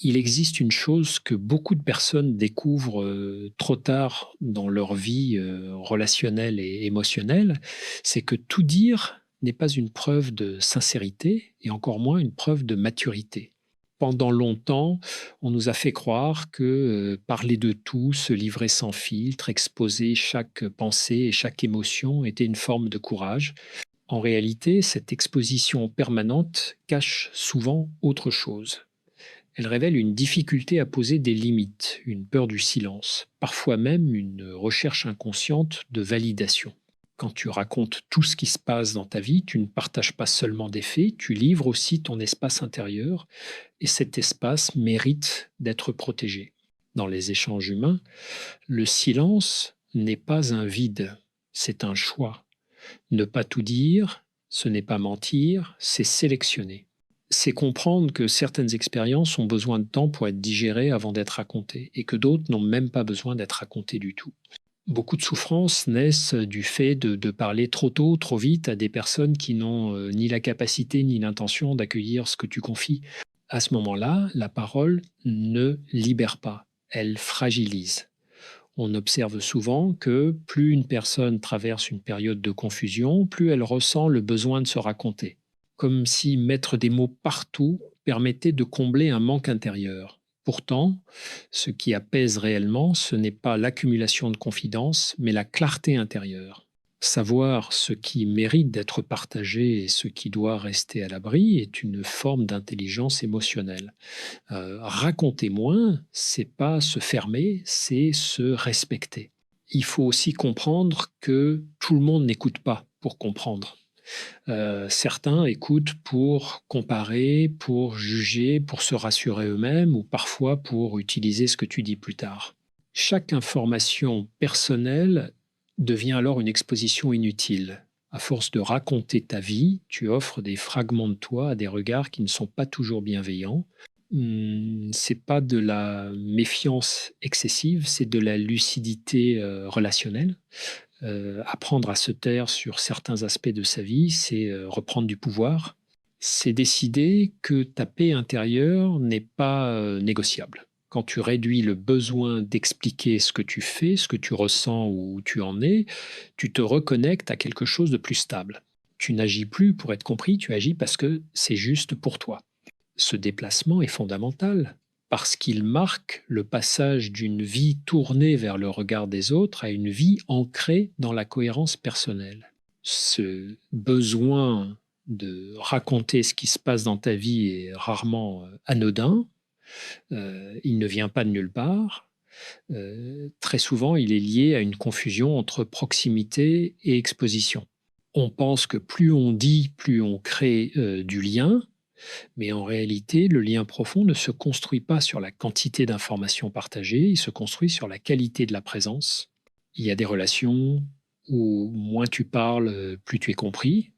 Il existe une chose que beaucoup de personnes découvrent trop tard dans leur vie relationnelle et émotionnelle, c'est que tout dire n'est pas une preuve de sincérité et encore moins une preuve de maturité. Pendant longtemps, on nous a fait croire que parler de tout, se livrer sans filtre, exposer chaque pensée et chaque émotion était une forme de courage. En réalité, cette exposition permanente cache souvent autre chose. Elle révèle une difficulté à poser des limites, une peur du silence, parfois même une recherche inconsciente de validation. Quand tu racontes tout ce qui se passe dans ta vie, tu ne partages pas seulement des faits, tu livres aussi ton espace intérieur, et cet espace mérite d'être protégé. Dans les échanges humains, le silence n'est pas un vide, c'est un choix. Ne pas tout dire, ce n'est pas mentir, c'est sélectionner. C'est comprendre que certaines expériences ont besoin de temps pour être digérées avant d'être racontées et que d'autres n'ont même pas besoin d'être racontées du tout. Beaucoup de souffrances naissent du fait de parler trop tôt, trop vite à des personnes qui n'ont ni la capacité ni l'intention d'accueillir ce que tu confies. À ce moment-là, la parole ne libère pas, elle fragilise. On observe souvent que plus une personne traverse une période de confusion, plus elle ressent le besoin de se raconter, comme si mettre des mots partout permettait de combler un manque intérieur. Pourtant, ce qui apaise réellement, ce n'est pas l'accumulation de confidences, mais la clarté intérieure. Savoir ce qui mérite d'être partagé et ce qui doit rester à l'abri est une forme d'intelligence émotionnelle. Raconter moins, c'est pas se fermer, c'est se respecter. Il faut aussi comprendre que tout le monde n'écoute pas pour comprendre. Certains écoutent pour comparer, pour juger, pour se rassurer eux-mêmes ou parfois pour utiliser ce que tu dis plus tard. Chaque information personnelle devient alors une exposition inutile. À force de raconter ta vie, tu offres des fragments de toi à des regards qui ne sont pas toujours bienveillants. C'est pas de la méfiance excessive, c'est de la lucidité relationnelle. Apprendre à se taire sur certains aspects de sa vie, c'est reprendre du pouvoir. C'est décider que ta paix intérieure n'est pas négociable. Quand tu réduis le besoin d'expliquer ce que tu fais, ce que tu ressens ou où tu en es, tu te reconnectes à quelque chose de plus stable. Tu n'agis plus pour être compris, tu agis parce que c'est juste pour toi. Ce déplacement est fondamental parce qu'il marque le passage d'une vie tournée vers le regard des autres à une vie ancrée dans la cohérence personnelle. Ce besoin de raconter ce qui se passe dans ta vie est rarement anodin, il ne vient pas de nulle part. Très souvent, il est lié à une confusion entre proximité et exposition. On pense que plus on dit, plus on crée du lien, mais en réalité, le lien profond ne se construit pas sur la quantité d'informations partagées, il se construit sur la qualité de la présence. Il y a des relations où moins tu parles, plus tu es compris,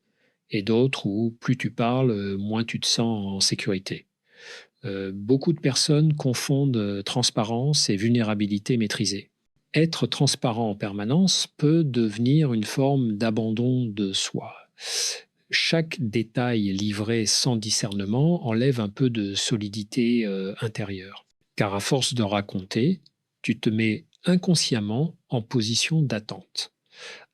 et d'autres où plus tu parles, moins tu te sens en sécurité. Beaucoup de personnes confondent transparence et vulnérabilité maîtrisée. Être transparent en permanence peut devenir une forme d'abandon de soi. Chaque détail livré sans discernement enlève un peu de solidité intérieure. Car à force de raconter, tu te mets inconsciemment en position d'attente.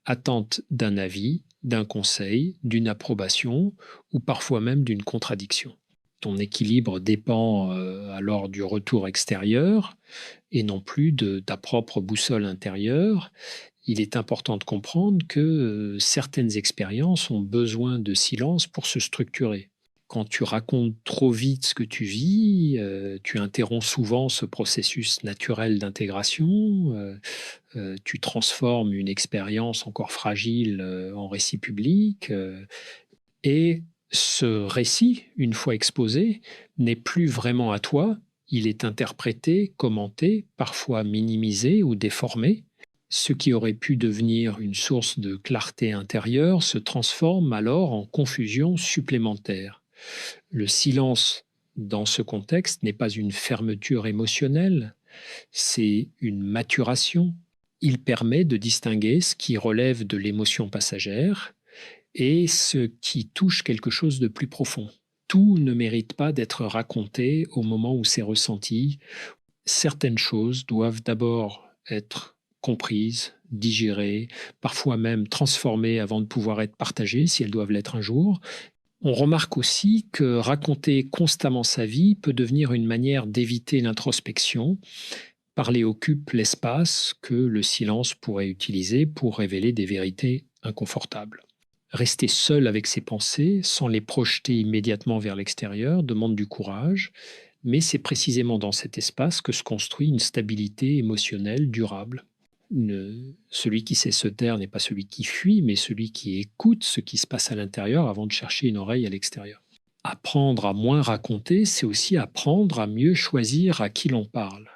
Attente d'un avis, d'un conseil, d'une approbation ou parfois même d'une contradiction. Ton équilibre dépend alors du retour extérieur et non plus de ta propre boussole intérieure. Il est important de comprendre que certaines expériences ont besoin de silence pour se structurer. Quand tu racontes trop vite ce que tu vis, tu interromps souvent ce processus naturel d'intégration, tu transformes une expérience encore fragile en récit public, et ce récit, une fois exposé, n'est plus vraiment à toi, il est interprété, commenté, parfois minimisé ou déformé. Ce qui aurait pu devenir une source de clarté intérieure se transforme alors en confusion supplémentaire. Le silence, dans ce contexte, n'est pas une fermeture émotionnelle, c'est une maturation. Il permet de distinguer ce qui relève de l'émotion passagère et ce qui touche quelque chose de plus profond. Tout ne mérite pas d'être raconté au moment où c'est ressenti. Certaines choses doivent d'abord être comprises, digérées, parfois même transformées avant de pouvoir être partagées, si elles doivent l'être un jour. On remarque aussi que raconter constamment sa vie peut devenir une manière d'éviter l'introspection. Parler occupe l'espace que le silence pourrait utiliser pour révéler des vérités inconfortables. Rester seul avec ses pensées, sans les projeter immédiatement vers l'extérieur, demande du courage, mais c'est précisément dans cet espace que se construit une stabilité émotionnelle durable. Celui qui sait se taire n'est pas celui qui fuit, mais celui qui écoute ce qui se passe à l'intérieur avant de chercher une oreille à l'extérieur. Apprendre à moins raconter, c'est aussi apprendre à mieux choisir à qui l'on parle.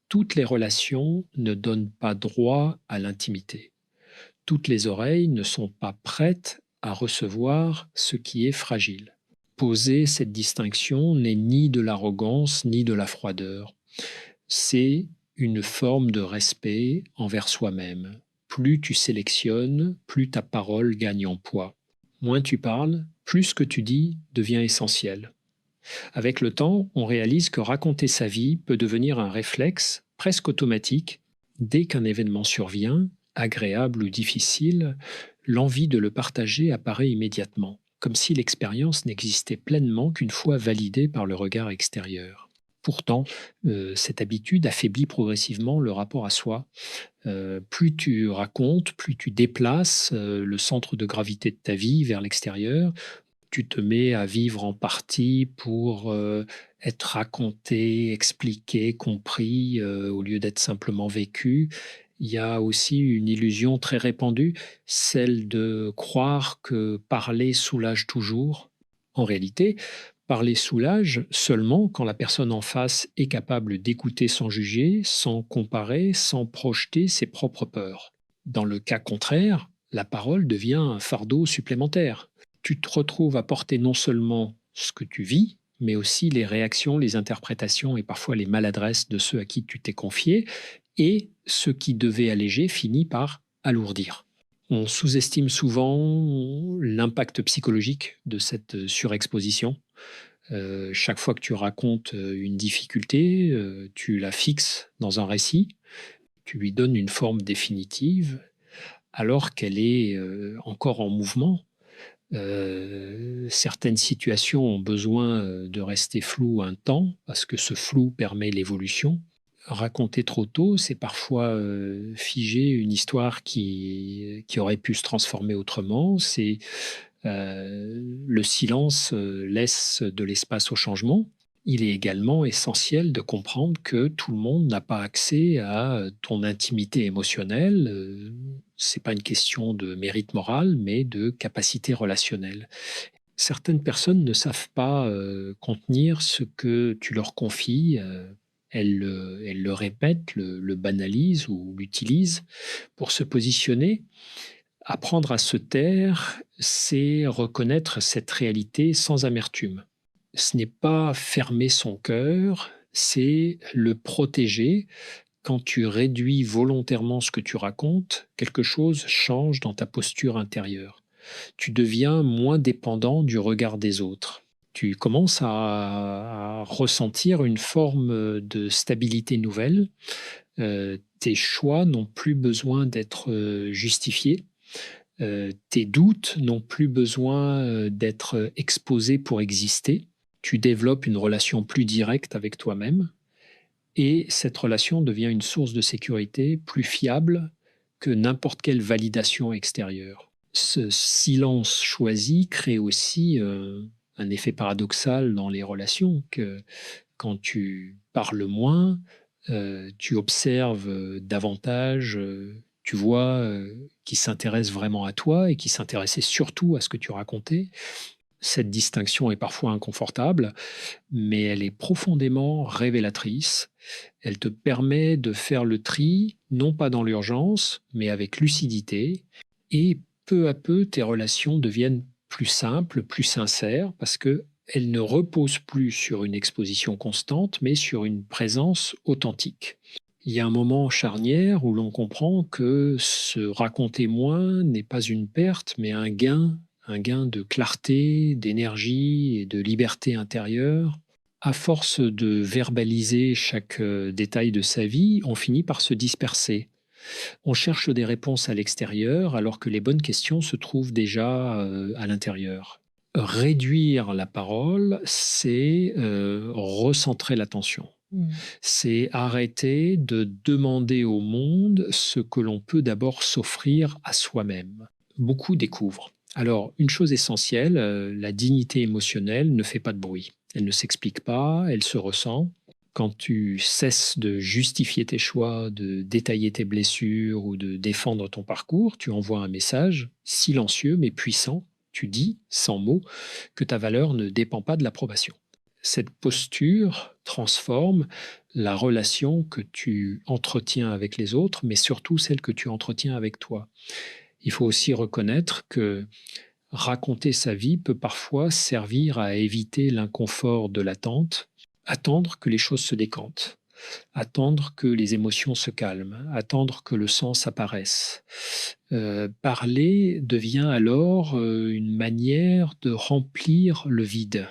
Toutes les relations ne donnent pas droit à l'intimité. Toutes les oreilles ne sont pas prêtes à recevoir ce qui est fragile. Poser cette distinction n'est ni de l'arrogance ni de la froideur. C'est une forme de respect envers soi-même. Plus tu sélectionnes, plus ta parole gagne en poids. Moins tu parles, plus ce que tu dis devient essentiel. Avec le temps, on réalise que raconter sa vie peut devenir un réflexe presque automatique. Dès qu'un événement survient, agréable ou difficile, l'envie de le partager apparaît immédiatement, comme si l'expérience n'existait pleinement qu'une fois validée par le regard extérieur. Pourtant, cette habitude affaiblit progressivement le rapport à soi. Plus tu racontes, plus tu déplaces le centre de gravité de ta vie vers l'extérieur, tu te mets à vivre en partie pour être raconté, expliqué, compris, au lieu d'être simplement vécu. Il y a aussi une illusion très répandue, celle de croire que parler soulage toujours. En réalité, parler soulage seulement quand la personne en face est capable d'écouter sans juger, sans comparer, sans projeter ses propres peurs. Dans le cas contraire, la parole devient un fardeau supplémentaire. Tu te retrouves à porter non seulement ce que tu vis, mais aussi les réactions, les interprétations et parfois les maladresses de ceux à qui tu t'es confié, et ce qui devait alléger finit par alourdir. On sous-estime souvent l'impact psychologique de cette surexposition. Chaque fois que tu racontes une difficulté, tu la fixes dans un récit, tu lui donnes une forme définitive, alors qu'elle est encore en mouvement. Certaines situations ont besoin de rester floues un temps, parce que ce flou permet l'évolution. Raconter trop tôt, c'est parfois figer une histoire qui aurait pu se transformer autrement. Le silence laisse de l'espace au changement. Il est également essentiel de comprendre que tout le monde n'a pas accès à ton intimité émotionnelle. Ce n'est pas une question de mérite moral, mais de capacité relationnelle. Certaines personnes ne savent pas contenir ce que tu leur confies. Elles le répètent, le banalisent ou l'utilisent pour se positionner. Apprendre à se taire, c'est reconnaître cette réalité sans amertume. Ce n'est pas fermer son cœur, c'est le protéger. Quand tu réduis volontairement ce que tu racontes, quelque chose change dans ta posture intérieure. Tu deviens moins dépendant du regard des autres. Tu commences à ressentir une forme de stabilité nouvelle. Tes choix n'ont plus besoin d'être justifiés. Tes doutes n'ont plus besoin d'être exposés pour exister. Tu développes une relation plus directe avec toi-même et cette relation devient une source de sécurité plus fiable que n'importe quelle validation extérieure. Ce silence choisi crée aussi un effet paradoxal dans les relations, que quand tu parles moins, tu observes davantage, tu vois qui s'intéresse vraiment à toi et qui s'intéressait surtout à ce que tu racontais. Cette distinction est parfois inconfortable, mais elle est profondément révélatrice. Elle te permet de faire le tri, non pas dans l'urgence, mais avec lucidité. Et peu à peu, tes relations deviennent plus simples, plus sincères, parce qu'elles ne reposent plus sur une exposition constante, mais sur une présence authentique. Il y a un moment charnière où l'on comprend que se raconter moins n'est pas une perte, mais un gain un gain de clarté, d'énergie et de liberté intérieure. À force de verbaliser chaque détail de sa vie, on finit par se disperser. On cherche des réponses à l'extérieur alors que les bonnes questions se trouvent déjà à l'intérieur. Réduire la parole, c'est recentrer l'attention. C'est arrêter de demander au monde ce que l'on peut d'abord s'offrir à soi-même. Beaucoup découvrent. Alors, une chose essentielle, la dignité émotionnelle ne fait pas de bruit. Elle ne s'explique pas, elle se ressent. Quand tu cesses de justifier tes choix, de détailler tes blessures ou de défendre ton parcours, tu envoies un message silencieux mais puissant. Tu dis, sans mots, que ta valeur ne dépend pas de l'approbation. Cette posture transforme la relation que tu entretiens avec les autres, mais surtout celle que tu entretiens avec toi. Il faut aussi reconnaître que raconter sa vie peut parfois servir à éviter l'inconfort de l'attente, attendre que les choses se décantent, attendre que les émotions se calment, attendre que le sens apparaisse. Parler devient alors une manière de remplir le vide.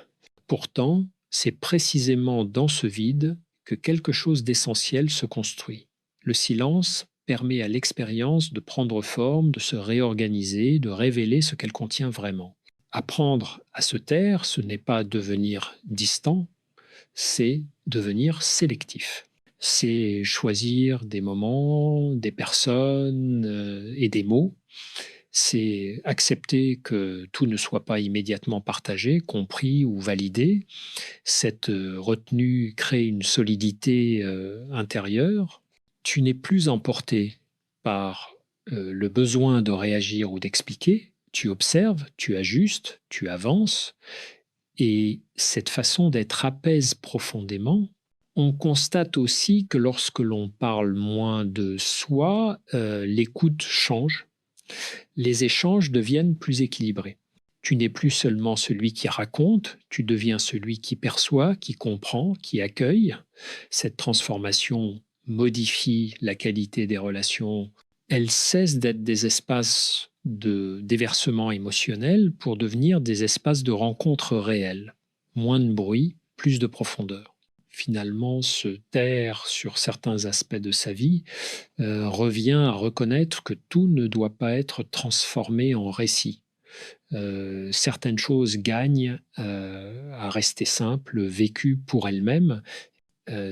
Pourtant, c'est précisément dans ce vide que quelque chose d'essentiel se construit. Le silence permet à l'expérience de prendre forme, de se réorganiser, de révéler ce qu'elle contient vraiment. Apprendre à se taire, ce n'est pas devenir distant, c'est devenir sélectif. C'est choisir des moments, des personnes et des mots. C'est accepter que tout ne soit pas immédiatement partagé, compris ou validé. Cette retenue crée une solidité intérieure. Tu n'es plus emporté par le besoin de réagir ou d'expliquer. Tu observes, tu ajustes, tu avances. Et cette façon d'être apaise profondément. On constate aussi que lorsque l'on parle moins de soi, l'écoute change. Les échanges deviennent plus équilibrés. Tu n'es plus seulement celui qui raconte, tu deviens celui qui perçoit, qui comprend, qui accueille. Cette transformation modifie la qualité des relations. Elle cesse d'être des espaces de déversement émotionnel pour devenir des espaces de rencontre réelles. Moins de bruit, plus de profondeur. Finalement, se taire sur certains aspects de sa vie revient à reconnaître que tout ne doit pas être transformé en récit. Certaines choses gagnent à rester simples, vécues pour elles-mêmes.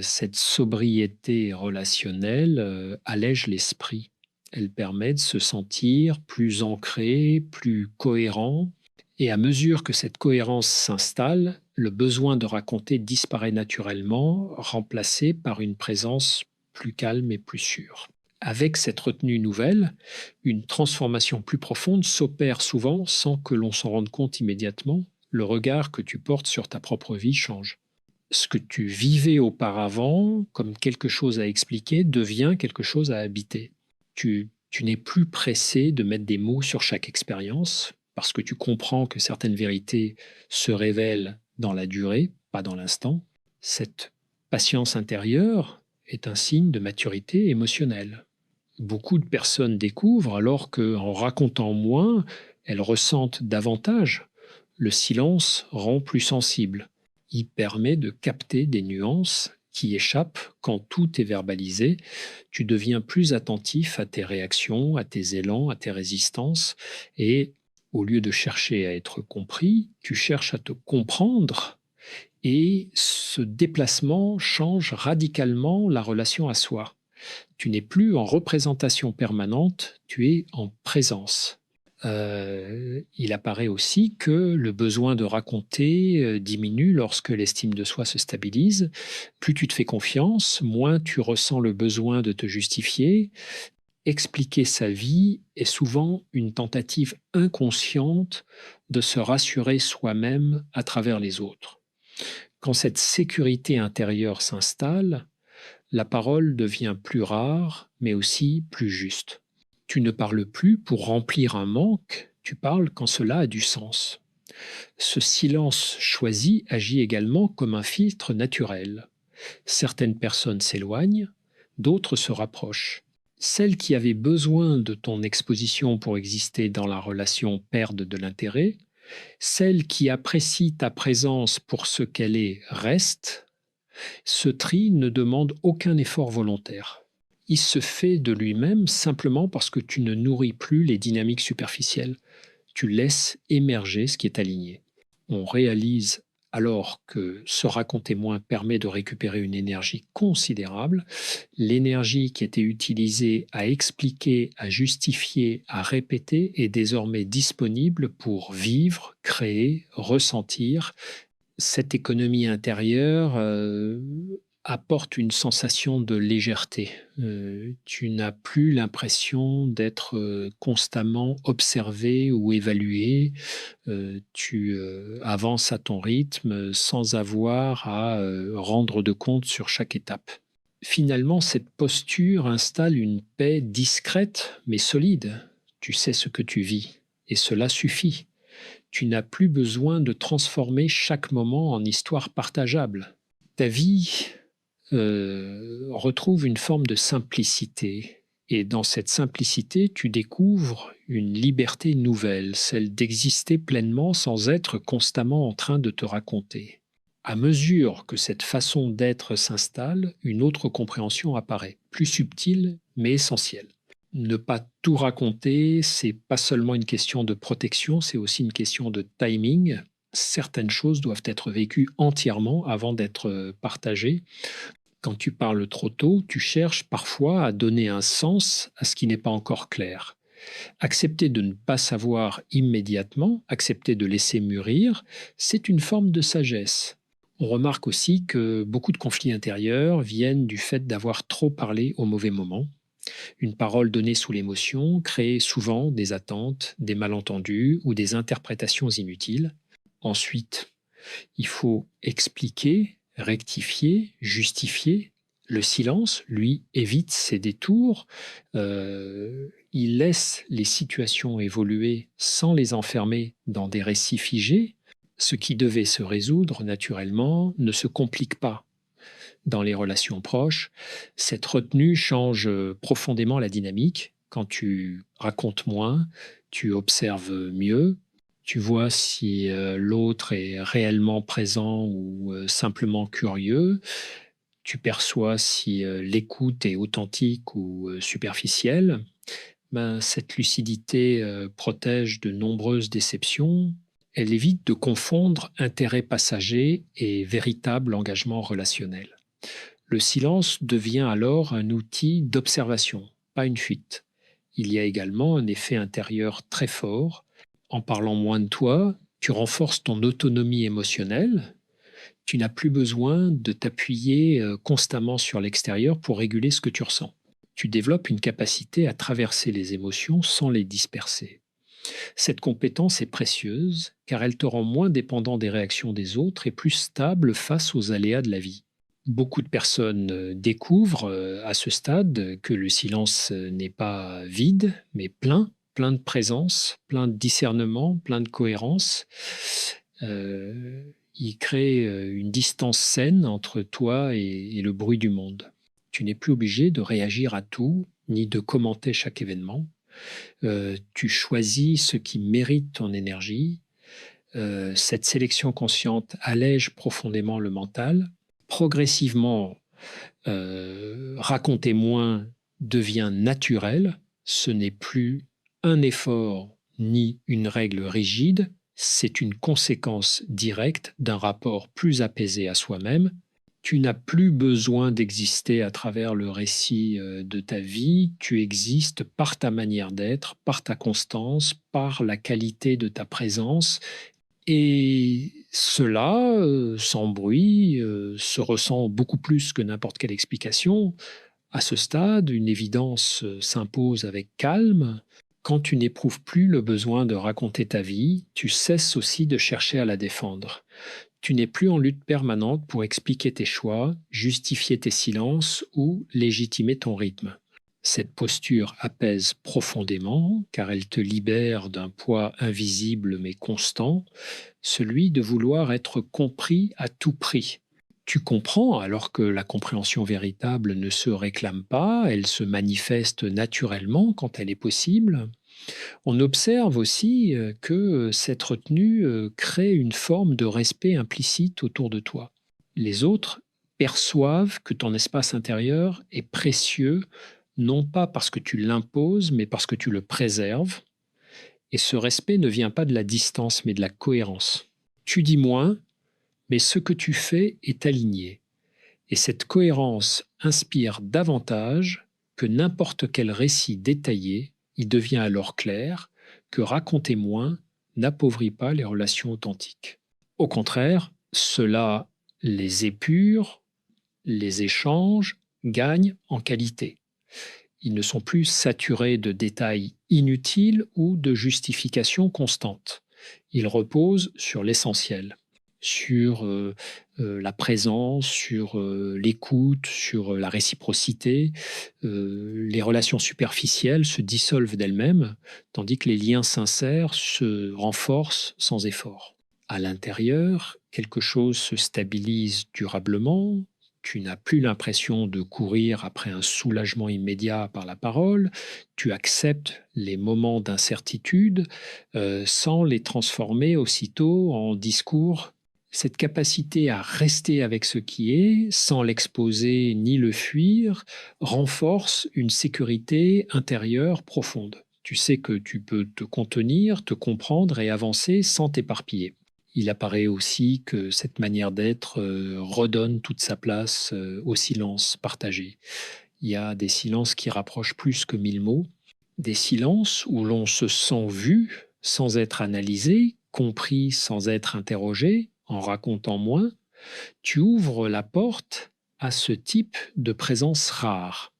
Cette sobriété relationnelle allège l'esprit. Elle permet de se sentir plus ancré, plus cohérent. Et à mesure que cette cohérence s'installe, le besoin de raconter disparaît naturellement, remplacé par une présence plus calme et plus sûre. Avec cette retenue nouvelle, une transformation plus profonde s'opère souvent sans que l'on s'en rende compte immédiatement. Le regard que tu portes sur ta propre vie change. Ce que tu vivais auparavant comme quelque chose à expliquer devient quelque chose à habiter. Tu n'es plus pressé de mettre des mots sur chaque expérience parce que tu comprends que certaines vérités se révèlent dans la durée, pas dans l'instant. Cette patience intérieure est un signe de maturité émotionnelle. Beaucoup de personnes découvrent alors qu'en racontant moins, elles ressentent davantage. Le silence rend plus sensible. Il permet de capter des nuances qui échappent quand tout est verbalisé. Tu deviens plus attentif à tes réactions, à tes élans, à tes résistances. Et au lieu de chercher à être compris, tu cherches à te comprendre. Et ce déplacement change radicalement la relation à soi. Tu n'es plus en représentation permanente, tu es en présence. Il apparaît aussi que le besoin de raconter diminue lorsque l'estime de soi se stabilise. Plus tu te fais confiance, moins tu ressens le besoin de te justifier. Expliquer sa vie est souvent une tentative inconsciente de se rassurer soi-même à travers les autres. Quand cette sécurité intérieure s'installe, la parole devient plus rare, mais aussi plus juste. Tu ne parles plus pour remplir un manque, tu parles quand cela a du sens. Ce silence choisi agit également comme un filtre naturel. Certaines personnes s'éloignent, d'autres se rapprochent. Celles qui avaient besoin de ton exposition pour exister dans la relation perdent de l'intérêt. Celles qui apprécient ta présence pour ce qu'elle est restent. Ce tri ne demande aucun effort volontaire. Il se fait de lui-même simplement parce que tu ne nourris plus les dynamiques superficielles. Tu laisses émerger ce qui est aligné. On réalise alors que se raconter moins permet de récupérer une énergie considérable. L'énergie qui était utilisée à expliquer, à justifier, à répéter est désormais disponible pour vivre, créer, ressentir. Cette économie intérieure apporte une sensation de légèreté. Tu n'as plus l'impression d'être constamment observé ou évalué. Tu avances à ton rythme sans avoir à rendre de compte sur chaque étape. Finalement, cette posture installe une paix discrète mais solide. Tu sais ce que tu vis et cela suffit. Tu n'as plus besoin de transformer chaque moment en histoire partageable. Ta vie retrouve une forme de simplicité. Et dans cette simplicité, tu découvres une liberté nouvelle, celle d'exister pleinement sans être constamment en train de te raconter. À mesure que cette façon d'être s'installe, une autre compréhension apparaît, plus subtile mais essentielle. Ne pas tout raconter, c'est pas seulement une question de protection, c'est aussi une question de timing. Certaines choses doivent être vécues entièrement avant d'être partagées. Quand tu parles trop tôt, tu cherches parfois à donner un sens à ce qui n'est pas encore clair. Accepter de ne pas savoir immédiatement, accepter de laisser mûrir, c'est une forme de sagesse. On remarque aussi que beaucoup de conflits intérieurs viennent du fait d'avoir trop parlé au mauvais moment. Une parole donnée sous l'émotion crée souvent des attentes, des malentendus ou des interprétations inutiles. Ensuite, il faut expliquer, rectifier, justifier. Le silence, lui, évite ces détours. Il laisse les situations évoluer sans les enfermer dans des récits figés. Ce qui devait se résoudre naturellement ne se complique pas. Dans les relations proches, cette retenue change profondément la dynamique. Quand tu racontes moins, tu observes mieux, tu vois si l'autre est réellement présent ou simplement curieux, tu perçois si l'écoute est authentique ou superficielle. Cette lucidité protège de nombreuses déceptions. Elle évite de confondre intérêt passager et véritable engagement relationnel. Le silence devient alors un outil d'observation, pas une fuite. Il y a également un effet intérieur très fort. En parlant moins de toi, tu renforces ton autonomie émotionnelle. Tu n'as plus besoin de t'appuyer constamment sur l'extérieur pour réguler ce que tu ressens. Tu développes une capacité à traverser les émotions sans les disperser. Cette compétence est précieuse car elle te rend moins dépendant des réactions des autres et plus stable face aux aléas de la vie. Beaucoup de personnes découvrent à ce stade que le silence n'est pas vide, mais plein, plein de présence, plein de discernement, plein de cohérence. Il crée une distance saine entre toi et le bruit du monde. Tu n'es plus obligé de réagir à tout, ni de commenter chaque événement. Tu choisis ce qui mérite ton énergie. Cette sélection consciente allège profondément le mental. Progressivement, raconter moins devient naturel. Ce n'est plus un effort ni une règle rigide, c'est une conséquence directe d'un rapport plus apaisé à soi-même. Tu n'as plus besoin d'exister à travers le récit de ta vie, tu existes par ta manière d'être, par ta constance, par la qualité de ta présence. Et cela, sans bruit, se ressent beaucoup plus que n'importe quelle explication. À ce stade, une évidence s'impose avec calme. Quand tu n'éprouves plus le besoin de raconter ta vie, tu cesses aussi de chercher à la défendre. Tu n'es plus en lutte permanente pour expliquer tes choix, justifier tes silences ou légitimer ton rythme. Cette posture apaise profondément car elle te libère d'un poids invisible mais constant, celui de vouloir être compris à tout prix. Tu comprends alors que la compréhension véritable ne se réclame pas, elle se manifeste naturellement quand elle est possible. On observe aussi que cette retenue crée une forme de respect implicite autour de toi. Les autres perçoivent que ton espace intérieur est précieux, non pas parce que tu l'imposes, mais parce que tu le préserves. Et ce respect ne vient pas de la distance, mais de la cohérence. Tu dis moins, mais ce que tu fais est aligné. Et cette cohérence inspire davantage que n'importe quel récit détaillé. Il devient alors clair que raconter moins n'appauvrit pas les relations authentiques. Au contraire, cela les épure, les échanges gagnent en qualité. Ils ne sont plus saturés de détails inutiles ou de justifications constantes. Ils reposent sur l'essentiel, sur la présence, sur l'écoute, sur la réciprocité. Les relations superficielles se dissolvent d'elles-mêmes, tandis que les liens sincères se renforcent sans effort. À l'intérieur, quelque chose se stabilise durablement. Tu n'as plus l'impression de courir après un soulagement immédiat par la parole. Tu acceptes les moments d'incertitude sans les transformer aussitôt en discours. Cette capacité à rester avec ce qui est, sans l'exposer ni le fuir, renforce une sécurité intérieure profonde. Tu sais que tu peux te contenir, te comprendre et avancer sans t'éparpiller. Il apparaît aussi que cette manière d'être redonne toute sa place au silence partagé. Il y a des silences qui rapprochent plus que 1000 mots, des silences où l'on se sent vu sans être analysé, compris sans être interrogé, en racontant moins. Tu ouvres la porte à ce type de présence rare,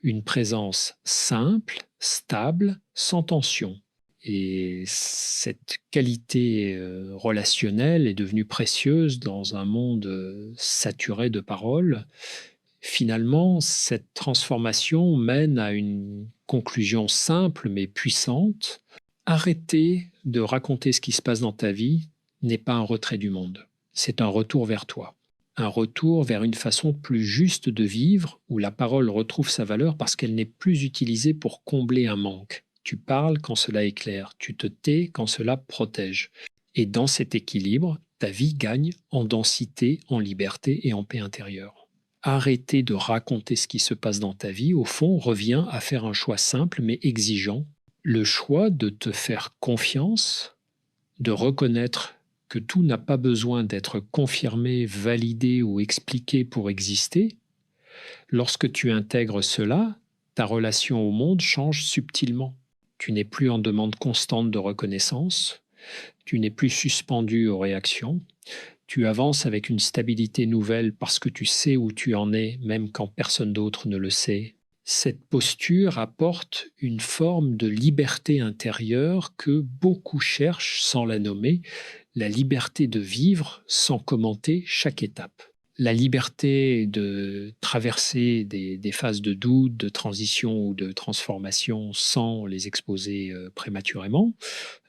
une présence simple, stable, sans tension. Et cette qualité relationnelle est devenue précieuse dans un monde saturé de paroles. Finalement, cette transformation mène à une conclusion simple mais puissante. Arrêter de raconter ce qui se passe dans ta vie n'est pas un retrait du monde, c'est un retour vers toi. Un retour vers une façon plus juste de vivre où la parole retrouve sa valeur parce qu'elle n'est plus utilisée pour combler un manque. Tu parles quand cela éclaire, tu te tais quand cela protège. Et dans cet équilibre, ta vie gagne en densité, en liberté et en paix intérieure. Arrêter de raconter ce qui se passe dans ta vie, au fond, revient à faire un choix simple mais exigeant. Le choix de te faire confiance, de reconnaître que tout n'a pas besoin d'être confirmé, validé ou expliqué pour exister. Lorsque tu intègres cela, ta relation au monde change subtilement. Tu n'es plus en demande constante de reconnaissance, tu n'es plus suspendu aux réactions, tu avances avec une stabilité nouvelle parce que tu sais où tu en es, même quand personne d'autre ne le sait. Cette posture apporte une forme de liberté intérieure que beaucoup cherchent sans la nommer, la liberté de vivre sans commenter chaque étape. La liberté de traverser des phases de doute, de transition ou de transformation sans les exposer prématurément.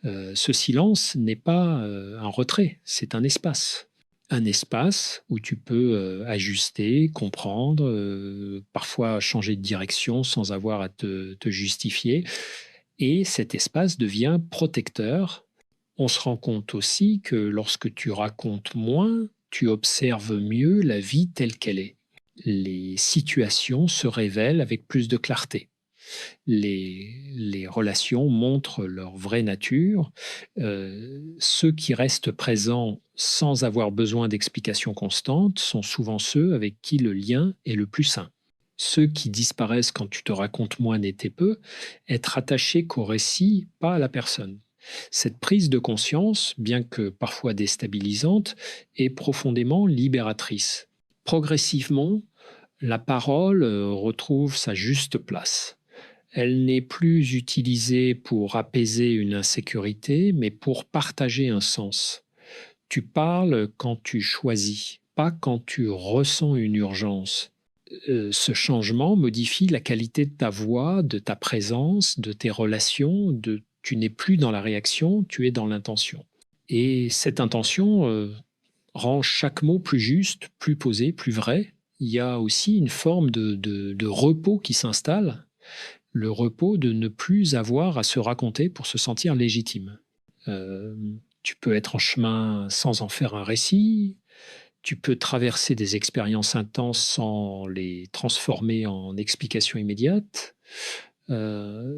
Ce silence n'est pas un retrait, c'est un espace. Un espace où tu peux ajuster, comprendre, parfois changer de direction sans avoir à te justifier. Et cet espace devient protecteur. On se rend compte aussi que lorsque tu racontes moins, tu observes mieux la vie telle qu'elle est. Les situations se révèlent avec plus de clarté. Les relations montrent leur vraie nature. Ceux qui restent présents sans avoir besoin d'explications constantes sont souvent ceux avec qui le lien est le plus sain. Ceux qui disparaissent quand tu te racontes moins n'étaient peu, être attaché qu'au récit, pas à la personne. Cette prise de conscience, bien que parfois déstabilisante, est profondément libératrice. Progressivement, la parole retrouve sa juste place. Elle n'est plus utilisée pour apaiser une insécurité, mais pour partager un sens. Tu parles quand tu choisis, pas quand tu ressens une urgence. Ce changement modifie la qualité de ta voix, de ta présence, de tes relations. Tu n'es plus dans la réaction, tu es dans l'intention. Et cette intention rend chaque mot plus juste, plus posé, plus vrai. Il y a aussi une forme de repos qui s'installe, le repos de ne plus avoir à se raconter pour se sentir légitime. Tu peux être en chemin sans en faire un récit, tu peux traverser des expériences intenses sans les transformer en explications immédiates.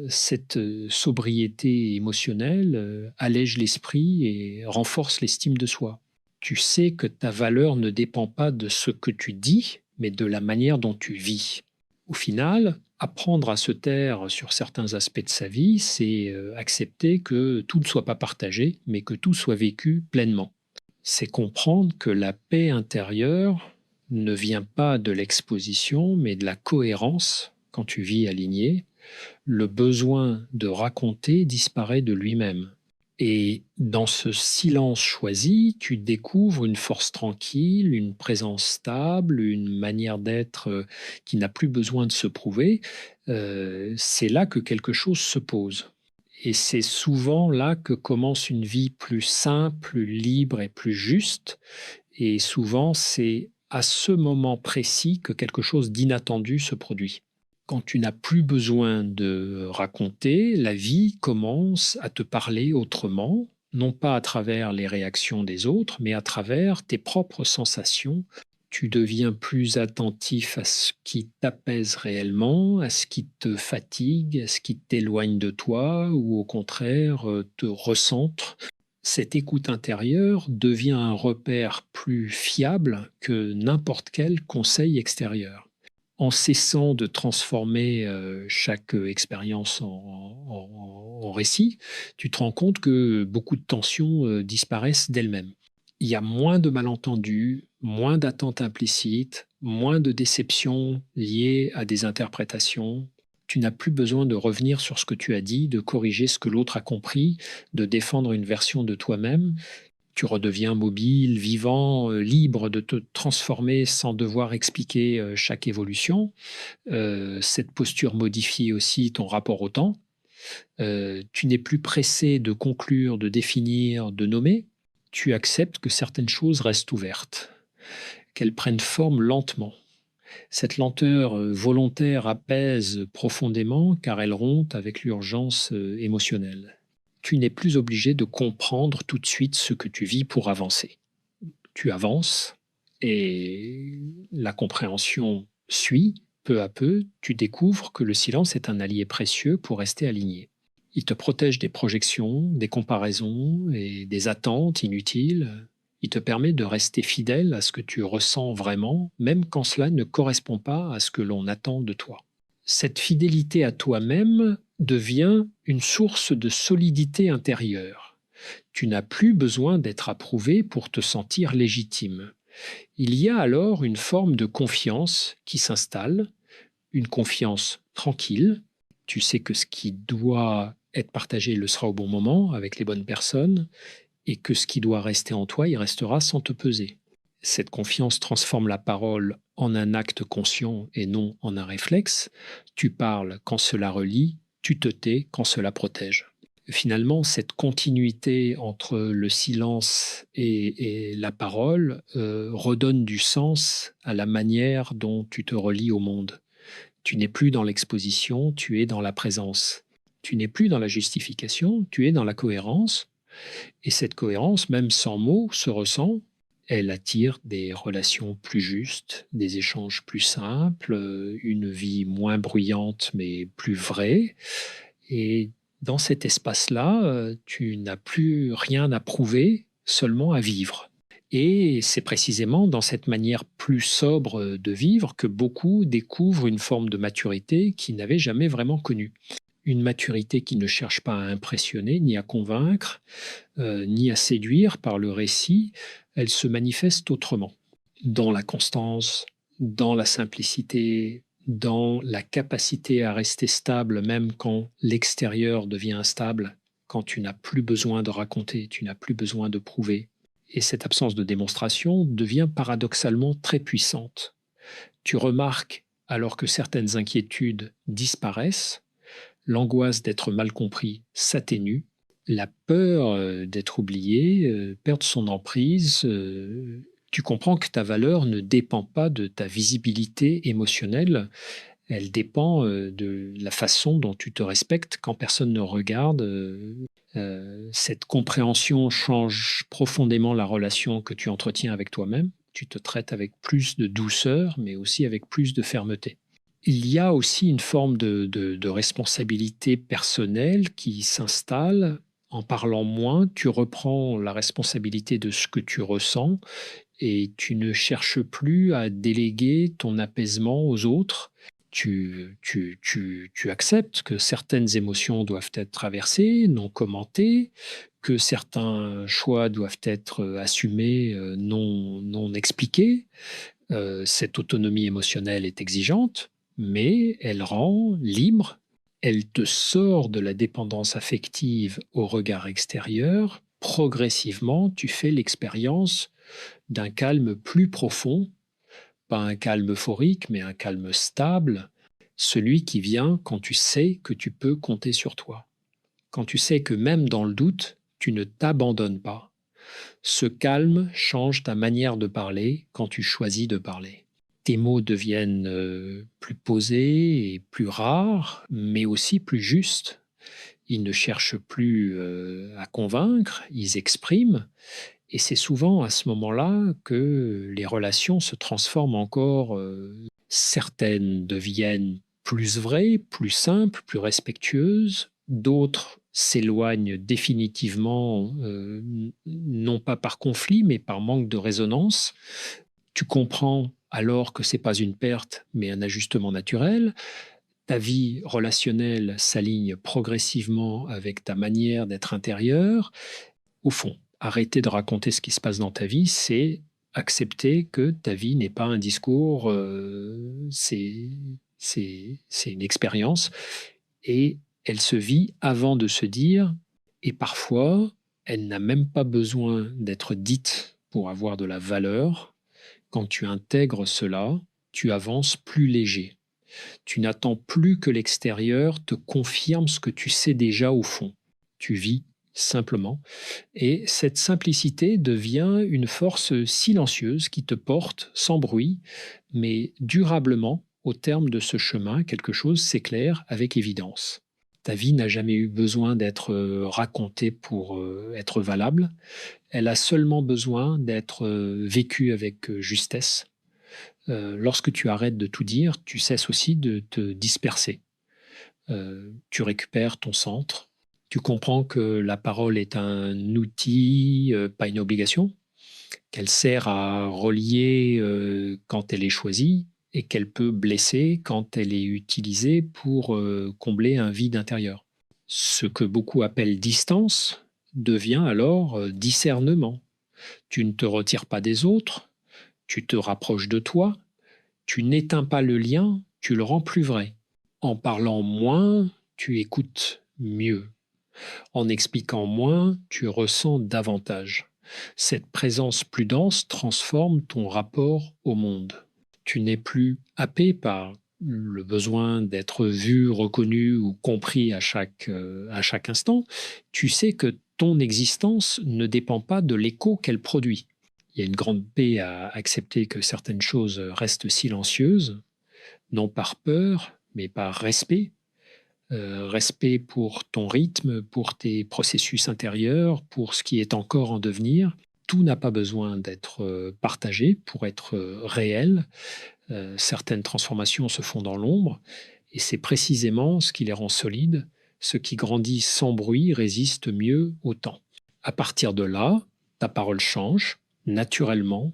Cette sobriété émotionnelle allège l'esprit et renforce l'estime de soi. Tu sais que ta valeur ne dépend pas de ce que tu dis, mais de la manière dont tu vis. Au final, apprendre à se taire sur certains aspects de sa vie, c'est accepter que tout ne soit pas partagé, mais que tout soit vécu pleinement. C'est comprendre que la paix intérieure ne vient pas de l'exposition, mais de la cohérence quand tu vis aligné. Le besoin de raconter disparaît de lui-même. Et dans ce silence choisi, tu découvres une force tranquille, une présence stable, une manière d'être qui n'a plus besoin de se prouver. C'est là que quelque chose se pose. Et c'est souvent là que commence une vie plus simple, plus libre et plus juste. Et souvent, c'est à ce moment précis que quelque chose d'inattendu se produit. Quand tu n'as plus besoin de raconter, la vie commence à te parler autrement, non pas à travers les réactions des autres, mais à travers tes propres sensations. Tu deviens plus attentif à ce qui t'apaise réellement, à ce qui te fatigue, à ce qui t'éloigne de toi ou au contraire te recentre. Cette écoute intérieure devient un repère plus fiable que n'importe quel conseil extérieur. En cessant de transformer chaque expérience en récit, tu te rends compte que beaucoup de tensions disparaissent d'elles-mêmes. Il y a moins de malentendus, moins d'attentes implicites, moins de déceptions liées à des interprétations. Tu n'as plus besoin de revenir sur ce que tu as dit, de corriger ce que l'autre a compris, de défendre une version de toi-même. Tu redeviens mobile, vivant, libre de te transformer sans devoir expliquer chaque évolution. Cette posture modifie aussi ton rapport au temps. Tu n'es plus pressé de conclure, de définir, de nommer. Tu acceptes que certaines choses restent ouvertes, qu'elles prennent forme lentement. Cette lenteur volontaire apaise profondément car elle rompt avec l'urgence émotionnelle. Tu n'es plus obligé de comprendre tout de suite ce que tu vis pour avancer. Tu avances et la compréhension suit. Peu à peu, tu découvres que le silence est un allié précieux pour rester aligné. Il te protège des projections, des comparaisons et des attentes inutiles. Il te permet de rester fidèle à ce que tu ressens vraiment, même quand cela ne correspond pas à ce que l'on attend de toi. Cette fidélité à toi-même devient une source de solidité intérieure. Tu n'as plus besoin d'être approuvé pour te sentir légitime. Il y a alors une forme de confiance qui s'installe, une confiance tranquille. Tu sais que ce qui doit être partagé le sera au bon moment, avec les bonnes personnes, et que ce qui doit rester en toi, il restera sans te peser. Cette confiance transforme la parole en un acte conscient et non en un réflexe. Tu parles quand cela relie, tu te tais quand cela protège. Finalement, cette continuité entre le silence et la parole redonne du sens à la manière dont tu te relis au monde. Tu n'es plus dans l'exposition, tu es dans la présence. Tu n'es plus dans la justification, tu es dans la cohérence. Et cette cohérence, même sans mots, se ressent. Elle attire des relations plus justes, des échanges plus simples, une vie moins bruyante mais plus vraie. Et dans cet espace-là, tu n'as plus rien à prouver, seulement à vivre. Et c'est précisément dans cette manière plus sobre de vivre que beaucoup découvrent une forme de maturité qu'ils n'avaient jamais vraiment connue. Une maturité qui ne cherche pas à impressionner, ni à convaincre, ni à séduire par le récit, elle se manifeste autrement, dans la constance, dans la simplicité, dans la capacité à rester stable même quand l'extérieur devient instable, quand tu n'as plus besoin de raconter, tu n'as plus besoin de prouver. Et cette absence de démonstration devient paradoxalement très puissante. Tu remarques, alors que certaines inquiétudes disparaissent, l'angoisse d'être mal compris s'atténue, La peur d'être oublié, perdre son emprise, tu comprends que ta valeur ne dépend pas de ta visibilité émotionnelle, elle dépend de la façon dont tu te respectes quand personne ne regarde. Cette compréhension change profondément la relation que tu entretiens avec toi-même. Tu te traites avec plus de douceur, mais aussi avec plus de fermeté. Il y a aussi une forme de responsabilité personnelle qui s'installe. En parlant moins, tu reprends la responsabilité de ce que tu ressens et tu ne cherches plus à déléguer ton apaisement aux autres. Tu acceptes que certaines émotions doivent être traversées, non commentées, que certains choix doivent être assumés, non expliqués. Cette autonomie émotionnelle est exigeante, mais elle rend libre. Elle te sort de la dépendance affective au regard extérieur. Progressivement, tu fais l'expérience d'un calme plus profond, pas un calme euphorique, mais un calme stable, celui qui vient quand tu sais que tu peux compter sur toi, quand tu sais que même dans le doute, tu ne t'abandonnes pas. Ce calme change ta manière de parler quand tu choisis de parler. Tes mots deviennent plus posés et plus rares, mais aussi plus justes. Ils ne cherchent plus à convaincre, ils expriment. Et c'est souvent à ce moment-là que les relations se transforment encore. Certaines deviennent plus vraies, plus simples, plus respectueuses. D'autres s'éloignent définitivement, non pas par conflit, mais par manque de résonance. Tu comprends alors que ce n'est pas une perte, mais un ajustement naturel. Ta vie relationnelle s'aligne progressivement avec ta manière d'être intérieure. Au fond, arrêter de raconter ce qui se passe dans ta vie, c'est accepter que ta vie n'est pas un discours, c'est une expérience et elle se vit avant de se dire, et parfois, elle n'a même pas besoin d'être dite pour avoir de la valeur. Quand tu intègres cela, tu avances plus léger. Tu n'attends plus que l'extérieur te confirme ce que tu sais déjà au fond. Tu vis simplement. Et cette simplicité devient une force silencieuse qui te porte sans bruit, mais durablement au terme de ce chemin, quelque chose s'éclaire avec évidence. Ta vie n'a jamais eu besoin d'être racontée pour être valable. Elle a seulement besoin d'être vécue avec justesse. Lorsque tu arrêtes de tout dire, tu cesses aussi de te disperser. Tu récupères ton centre. Tu comprends que la parole est un outil, pas une obligation, qu'elle sert à relier quand elle est choisie et qu'elle peut blesser quand elle est utilisée pour combler un vide intérieur. Ce que beaucoup appellent distance devient alors discernement. Tu ne te retires pas des autres, tu te rapproches de toi, tu n'éteins pas le lien, tu le rends plus vrai. En parlant moins, tu écoutes mieux. En expliquant moins, tu ressens davantage. Cette présence plus dense transforme ton rapport au monde. Tu n'es plus happé par le besoin d'être vu, reconnu ou compris à chaque instant. Tu sais que ton existence ne dépend pas de l'écho qu'elle produit. Il y a une grande paix à accepter que certaines choses restent silencieuses, non par peur, mais par respect. Respect pour ton rythme, pour tes processus intérieurs, pour ce qui est encore en devenir. Tout n'a pas besoin d'être partagé pour être réel. Certaines transformations se font dans l'ombre et c'est précisément ce qui les rend solides. Ce qui grandit sans bruit résiste mieux au temps. À partir de là, ta parole change naturellement.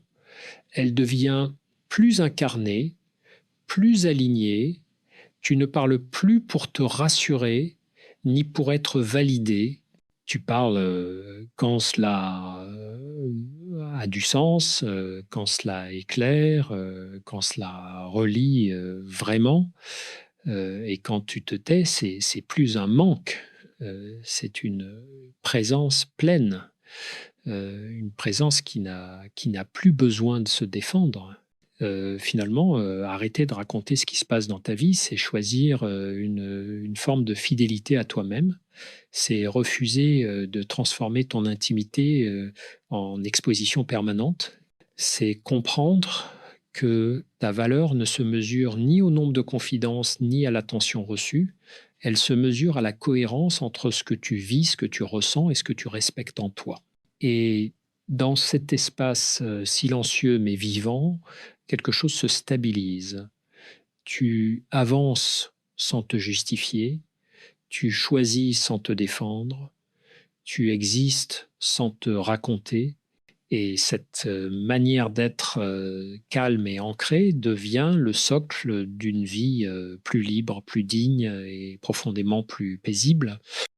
Elle devient plus incarnée, plus alignée. Tu ne parles plus pour te rassurer, ni pour être validé. Tu parles quand cela a du sens, quand cela est clair, quand cela relie vraiment. Et quand tu te tais, c'est plus un manque, c'est une présence pleine, une présence qui n'a plus besoin de se défendre. Finalement, arrêter de raconter ce qui se passe dans ta vie, c'est choisir une forme de fidélité à toi-même. C'est refuser de transformer ton intimité en exposition permanente. C'est comprendre que ta valeur ne se mesure ni au nombre de confidences, ni à l'attention reçue. Elle se mesure à la cohérence entre ce que tu vis, ce que tu ressens et ce que tu respectes en toi. Et dans cet espace silencieux mais vivant, quelque chose se stabilise. Tu avances sans te justifier, tu choisis sans te défendre, tu existes sans te raconter. Et cette manière d'être calme et ancrée devient le socle d'une vie plus libre, plus digne et profondément plus paisible.